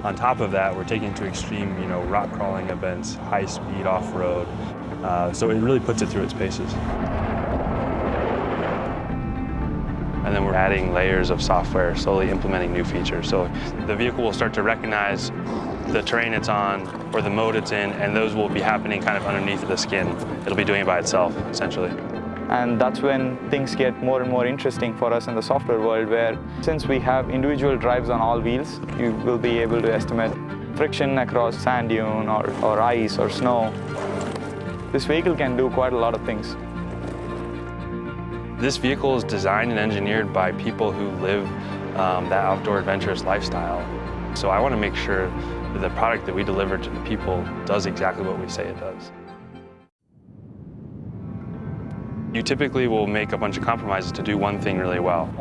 On top of that, we're taking it to extreme, rock crawling events, high speed off-road. So it really puts it through its paces. And then we're adding layers of software, slowly implementing new features. So the vehicle will start to recognize the terrain it's on or the mode it's in, and those will be happening kind of underneath the skin. It'll be doing it by itself, essentially. And that's when things get more and more interesting for us in the software world, where since we have individual drives on all wheels, you will be able to estimate friction across sand dune or ice or snow. This vehicle can do quite a lot of things. This vehicle is designed and engineered by people who live that outdoor adventurous lifestyle. So I want to make sure that the product that we deliver to the people does exactly what we say it does. You typically will make a bunch of compromises to do one thing really well.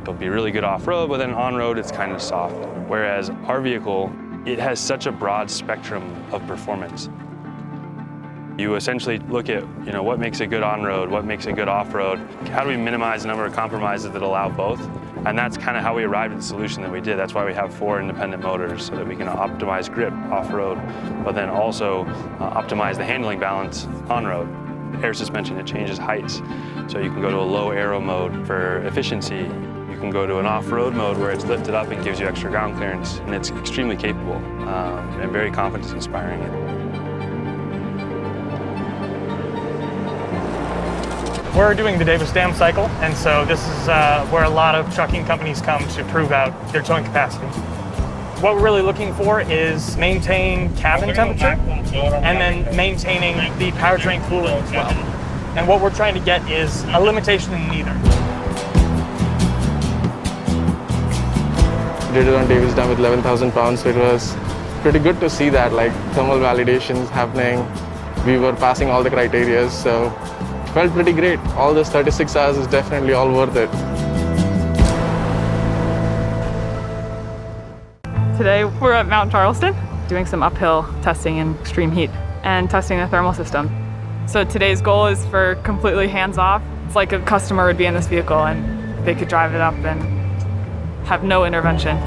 It'll be really good off-road, but then on-road it's kind of soft. Whereas our vehicle, it has such a broad spectrum of performance. You essentially look at, what makes it good on-road, what makes it good off-road, how do we minimize the number of compromises that allow both? And that's kind of how we arrived at the solution that we did. That's why we have 4 independent motors, so that we can optimize grip off-road, but then also optimize the handling balance on-road. Air suspension, it changes heights. So you can go to a low aero mode for efficiency. You can go to an off-road mode where it's lifted up and gives you extra ground clearance. And it's extremely capable and very confidence inspiring. We're doing the Davis Dam cycle, and so this is where a lot of trucking companies come to prove out their towing capacity. What we're really looking for is maintain cabin temperature and then maintaining the powertrain cooling as well. And what we're trying to get is a limitation in neither. Did it on Davis Dam with 11,000 pounds, so it was pretty good to see that, like thermal validations happening. We were passing all the criteria, so it felt pretty great. All this 36 hours is definitely all worth it. Today we're at Mount Charleston doing some uphill testing in extreme heat and testing the thermal system. So today's goal is for completely hands-off. It's like a customer would be in this vehicle and they could drive it up and have no intervention.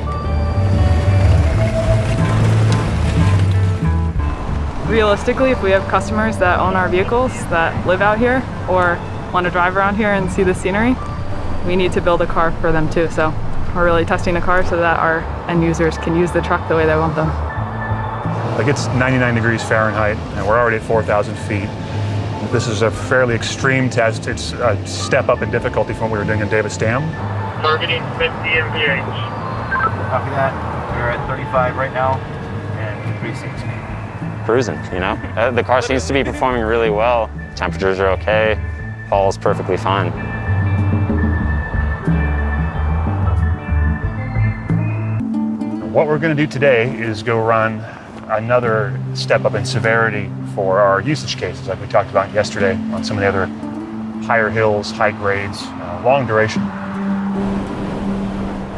Realistically, if we have customers that own our vehicles that live out here or want to drive around here and see the scenery, we need to build a car for them too. So we're really testing the car so that our end users can use the truck the way they want them. Like, it's 99 degrees Fahrenheit and we're already at 4,000 feet. This is a fairly extreme test. It's a step up in difficulty from what we were doing in Davis Dam. Targeting 50 mph. Copy that. We're at 35 right now and increasing speed. Cruising, The car seems to be performing really well. Temperatures are okay. Hall's perfectly fine. What we're going to do today is go run another step up in severity for our usage cases, like we talked about yesterday on some of the other higher hills, high grades, long duration.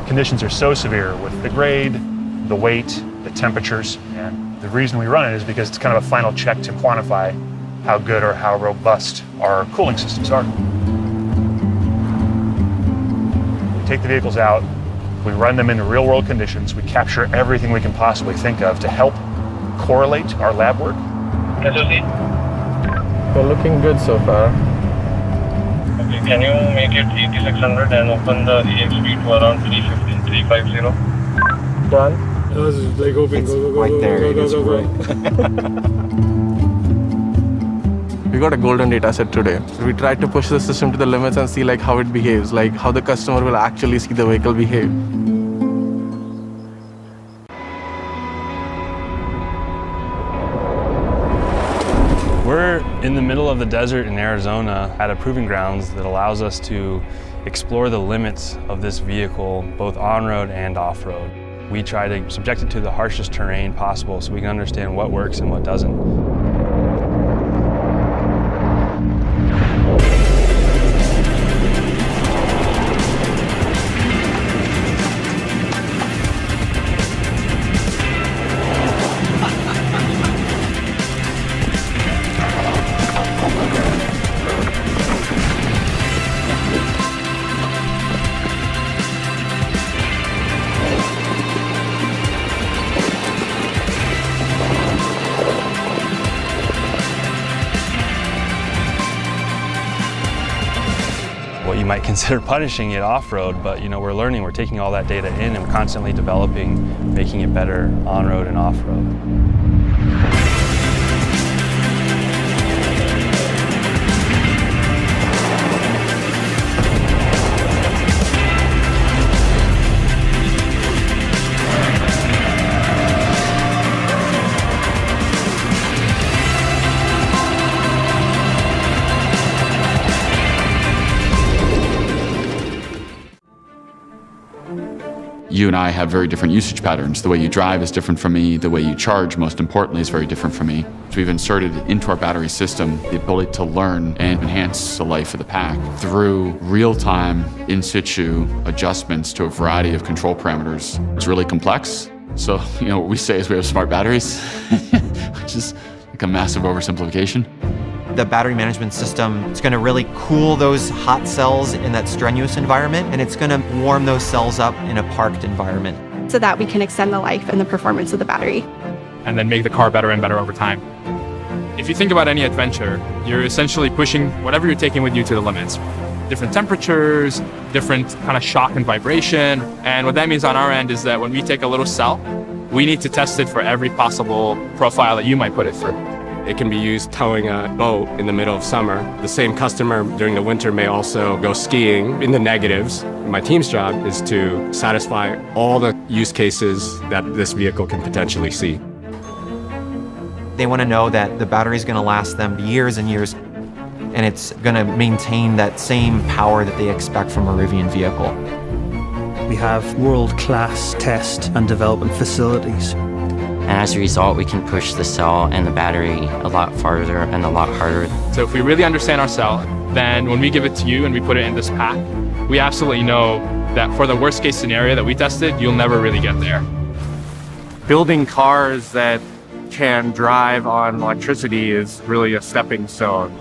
Conditions are so severe with the grade, the weight, the temperatures, and the reason we run it is because it's kind of a final check to quantify how good or how robust our cooling systems are. We take the vehicles out, we run them in the real world conditions, we capture everything we can possibly think of to help correlate our lab work. They're looking good so far. Okay, can you make it 8600 and open the EXP to around 350, 350? Done. I was like hoping, go, Right there, it is right. We got a golden data set today. We tried to push the system to the limits and see how it behaves, how the customer will actually see the vehicle behave. We're in the middle of the desert in Arizona at a proving grounds that allows us to explore the limits of this vehicle, both on-road and off-road. We try to subject it to the harshest terrain possible so we can understand what works and what doesn't. you might consider punishing it off-road, but we're learning, we're taking all that data in and constantly developing, making it better on-road and off-road. You and I have very different usage patterns. The way you drive is different from me. The way you charge, most importantly, is very different from me. So we've inserted into our battery system the ability to learn and enhance the life of the pack through real-time, in-situ adjustments to a variety of control parameters. It's really complex. So, what we say is we have smart batteries, which is like a massive oversimplification. The battery management system is going to really cool those hot cells in that strenuous environment, and it's going to warm those cells up in a parked environment. So that we can extend the life and the performance of the battery. And then make the car better and better over time. If you think about any adventure, you're essentially pushing whatever you're taking with you to the limits. Different temperatures, different kind of shock and vibration. And what that means on our end is that when we take a little cell, we need to test it for every possible profile that you might put it through. It can be used towing a boat in the middle of summer. The same customer during the winter may also go skiing in the negatives. My team's job is to satisfy all the use cases that this vehicle can potentially see. They want to know that the battery is going to last them years and years, and it's going to maintain that same power that they expect from a Rivian vehicle. We have world-class test and development facilities. And as a result, we can push the cell and the battery a lot farther and a lot harder. So if we really understand our cell, then when we give it to you and we put it in this pack, we absolutely know that for the worst case scenario that we tested, you'll never really get there. Building cars that can drive on electricity is really a stepping stone.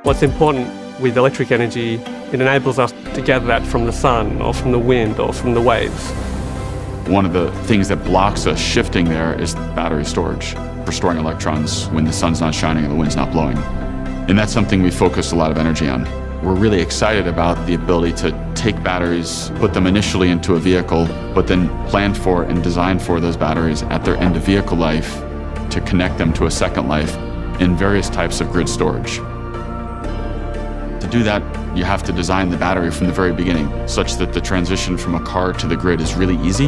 What's important with electric energy, it enables us to gather that from the sun or from the wind or from the waves. One of the things that blocks us shifting there is battery storage for storing electrons when the sun's not shining and the wind's not blowing. And that's something we focus a lot of energy on. We're really excited about the ability to take batteries, put them initially into a vehicle, but then plan for and design for those batteries at their end of vehicle life to connect them to a second life in various types of grid storage. To do that, you have to design the battery from the very beginning, such that the transition from a car to the grid is really easy.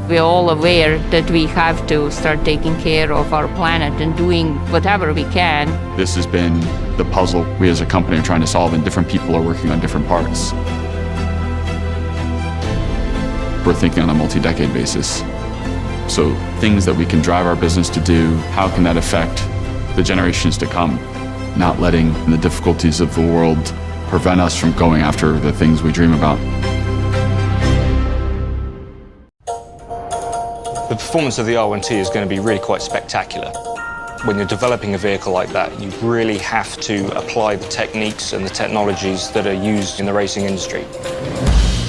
We're all aware that we have to start taking care of our planet and doing whatever we can. This has been the puzzle we as a company are trying to solve, and different people are working on different parts. We're thinking on a multi-decade basis. So things that we can drive our business to do, how can that affect the generations to come? Not letting the difficulties of the world prevent us from going after the things we dream about. The performance of the R1T is going to be really quite spectacular. When you're developing a vehicle like that, you really have to apply the techniques and the technologies that are used in the racing industry.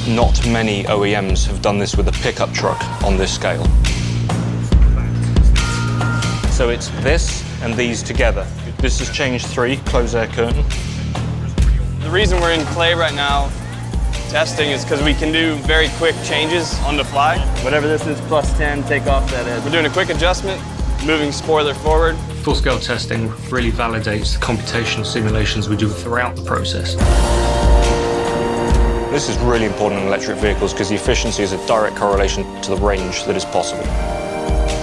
Not many OEMs have done this with a pickup truck on this scale. So it's this and these together. This is change 3, close air curtain. The reason we're in clay right now testing is because we can do very quick changes on the fly. Whatever this is, +10, take off that edge. We're doing a quick adjustment, moving spoiler forward. Full-scale testing really validates the computational simulations we do throughout the process. This is really important in electric vehicles because the efficiency is a direct correlation to the range that is possible.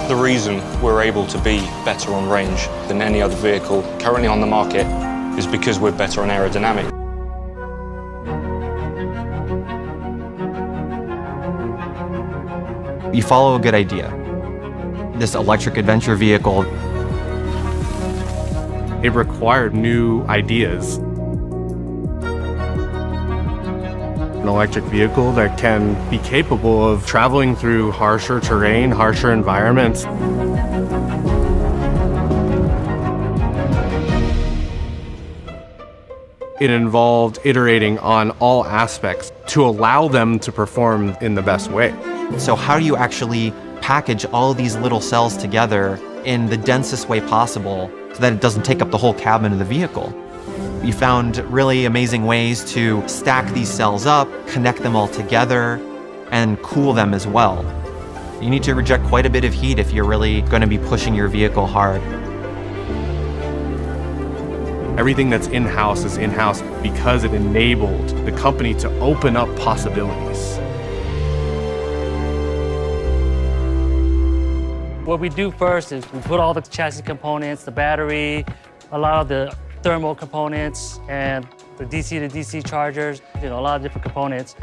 The reason we're able to be better on range than any other vehicle currently on the market is because we're better on aerodynamics. You follow a good idea. This electric adventure vehicle, it required new ideas. An electric vehicle that can be capable of traveling through harsher terrain, harsher environments. It involved iterating on all aspects to allow them to perform in the best way. So how do you actually package all of these little cells together in the densest way possible so that it doesn't take up the whole cabin of the vehicle? You found really amazing ways to stack these cells up, connect them all together, and cool them as well. You need to reject quite a bit of heat if you're really going to be pushing your vehicle hard. Everything that's in-house is in-house because it enabled the company to open up possibilities. What we do first is we put all the chassis components, the battery, a lot of the thermal components, and the DC to DC chargers, a lot of different components.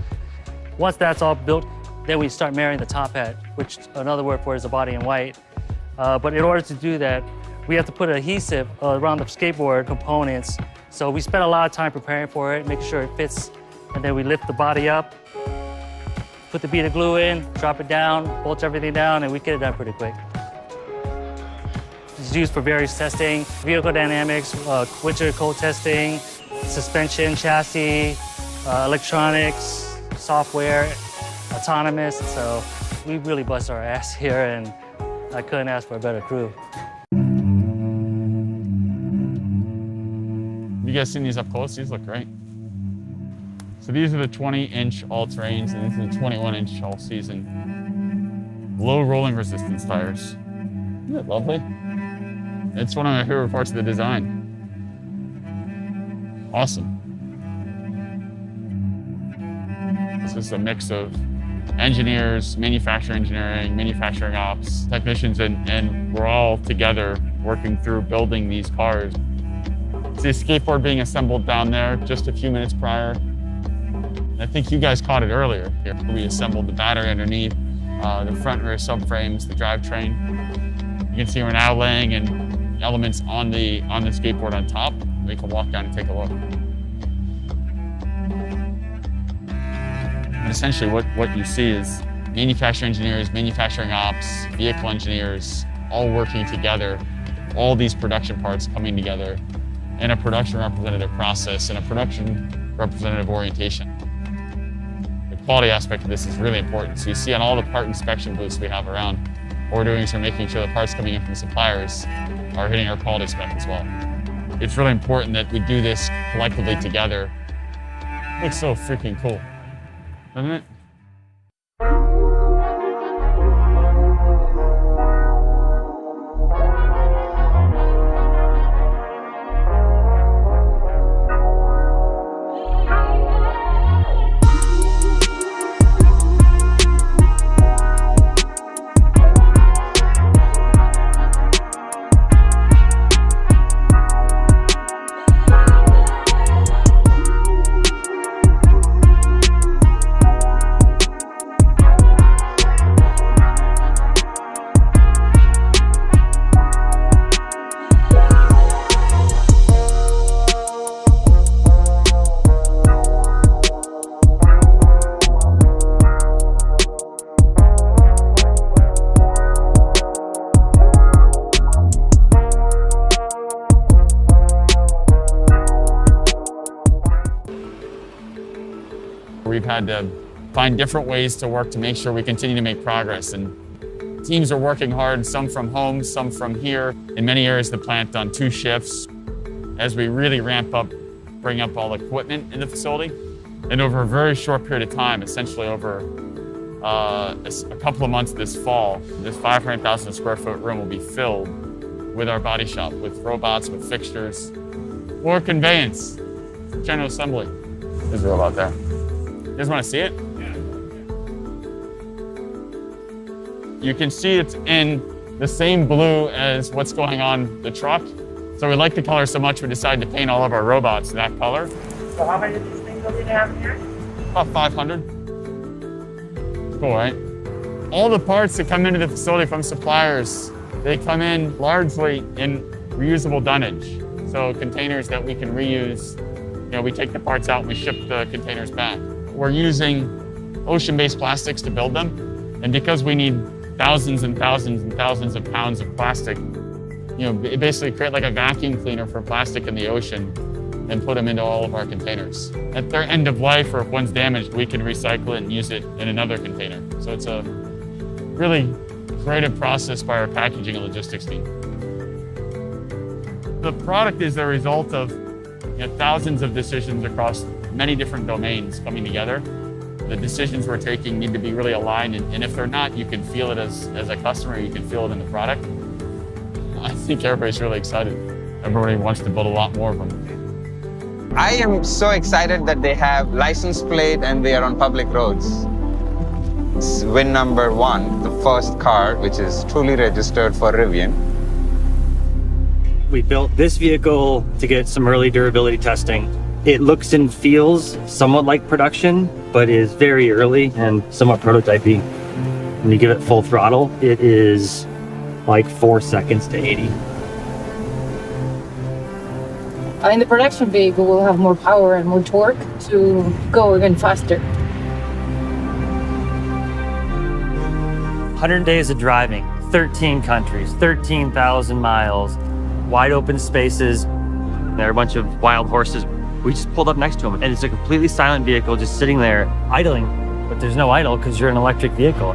Once that's all built, then we start marrying the top hat, which another word for it is the body in white. But in order to do that, we have to put adhesive around the skateboard components. So we spend a lot of time preparing for it, making sure it fits, and then we lift the body up, put the bead of glue in, drop it down, bolt everything down, and we get it done pretty quick. It's used for various testing, vehicle dynamics, winter cold testing, suspension, chassis, electronics, software, autonomous. So we really bust our ass here, and I couldn't ask for a better crew. You guys seen these up close? These look great. So these are the 20-inch all-terrains, and this is the 21-inch all-season. Low rolling resistance tires. Isn't that lovely? It's one of my favorite parts of the design. Awesome. This is a mix of engineers, manufacturing engineering, manufacturing ops, technicians, and we're all together working through building these cars. See a skateboard being assembled down there just a few minutes prior. I think you guys caught it earlier. Here, we assembled the battery underneath, the front and rear subframes, the drivetrain. You can see we're now laying in elements on the skateboard on top. We can walk down and take a look. And essentially what you see is manufacturing engineers, manufacturing ops, vehicle engineers, all working together, all these production parts coming together in a production representative process, in a production representative orientation. The quality aspect of this is really important. So you see on all the part inspection booths we have around, what we're doing is we're making sure the parts coming in from the suppliers are hitting our quality spec as well. It's really important that we do this collectively together. It looks so freaking cool, doesn't it? We've had to find different ways to work to make sure we continue to make progress. And teams are working hard, some from home, some from here. In many areas of the plant on 2 shifts as we really ramp up, bring up all the equipment in the facility. And over a very short period of time, essentially over a couple of months this fall, this 500,000 square foot room will be filled with our body shop, with robots, with fixtures, or conveyance, general assembly. There's a robot there. You guys want to see it? Yeah. You can see it's in the same blue as what's going on the truck. So we like the color so much we decided to paint all of our robots that color. So how many of these things do we have here? About 500. Cool, right? All the parts that come into the facility from suppliers, they come in largely in reusable dunnage. So containers that we can reuse. You know, we take the parts out and we ship the containers back. We're using ocean-based plastics to build them. And because we need thousands and thousands and thousands of pounds of plastic, you know, basically create like a vacuum cleaner for plastic in the ocean and put them into all of our containers. At their end of life, or if one's damaged, we can recycle it and use it in another container. So it's a really creative process by our packaging and logistics team. The product is the result of thousands of decisions across many different domains coming together. The decisions we're taking need to be really aligned, and if they're not, you can feel it as a customer, you can feel it in the product. I think everybody's really excited. Everybody wants to build a lot more of them. I am so excited that they have license plate and they are on public roads. It's win number 1, the first car which is truly registered for Rivian. We built this vehicle to get some early durability testing. It looks and feels somewhat like production, but is very early and somewhat prototypey. When you give it full throttle, it is like 4 seconds to 80. In the production vehicle, we'll have more power and more torque to go even faster. 100 days of driving, 13 countries, 13,000 miles, wide open spaces. There are a bunch of wild horses. We just pulled up next to them, and it's a completely silent vehicle just sitting there idling, but there's no idle because you're an electric vehicle.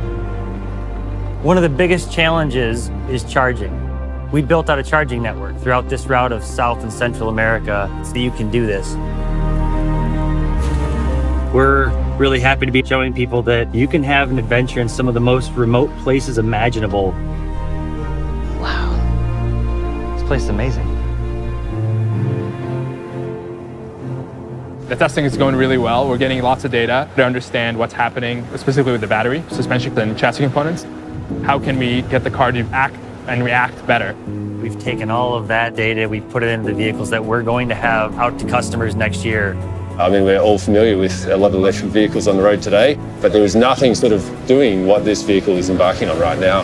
One of the biggest challenges is charging. We built out a charging network throughout this route of South and Central America so that you can do this. We're really happy to be showing people that you can have an adventure in some of the most remote places imaginable. Wow. This place is amazing. The testing is going really well. We're getting lots of data to understand what's happening, specifically with the battery, suspension, and chassis components. How can we get the car to act and react better? We've taken all of that data, we've put it into the vehicles that we're going to have out to customers next year. I mean, we're all familiar with a lot of electric vehicles on the road today, but there is nothing sort of doing what this vehicle is embarking on right now.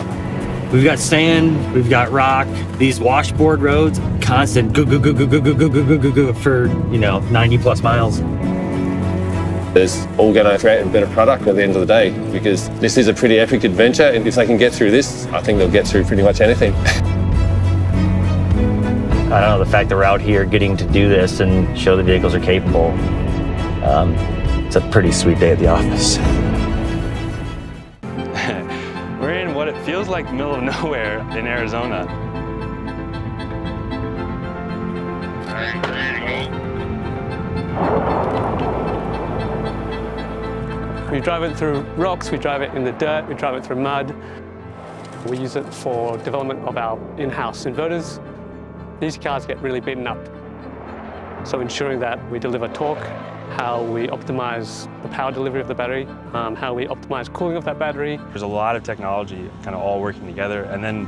We've got sand, we've got rock, these washboard roads, constant go, go, go, go, go, go, go, go, go, go, go for, 90 plus miles. It's all going to create a better product at the end of the day, because this is a pretty epic adventure, and if they can get through this, I think they'll get through pretty much anything. I don't know, the fact that we're out here getting to do this and show the vehicles are capable, it's a pretty sweet day at the office. We're in what it feels like the middle of nowhere in Arizona. We drive it through rocks, we drive it in the dirt, we drive it through mud. We use it for development of our in-house inverters. These cars get really beaten up. So ensuring that we deliver torque, how we optimize the power delivery of the battery, how we optimize cooling of that battery. There's a lot of technology kind of all working together, and then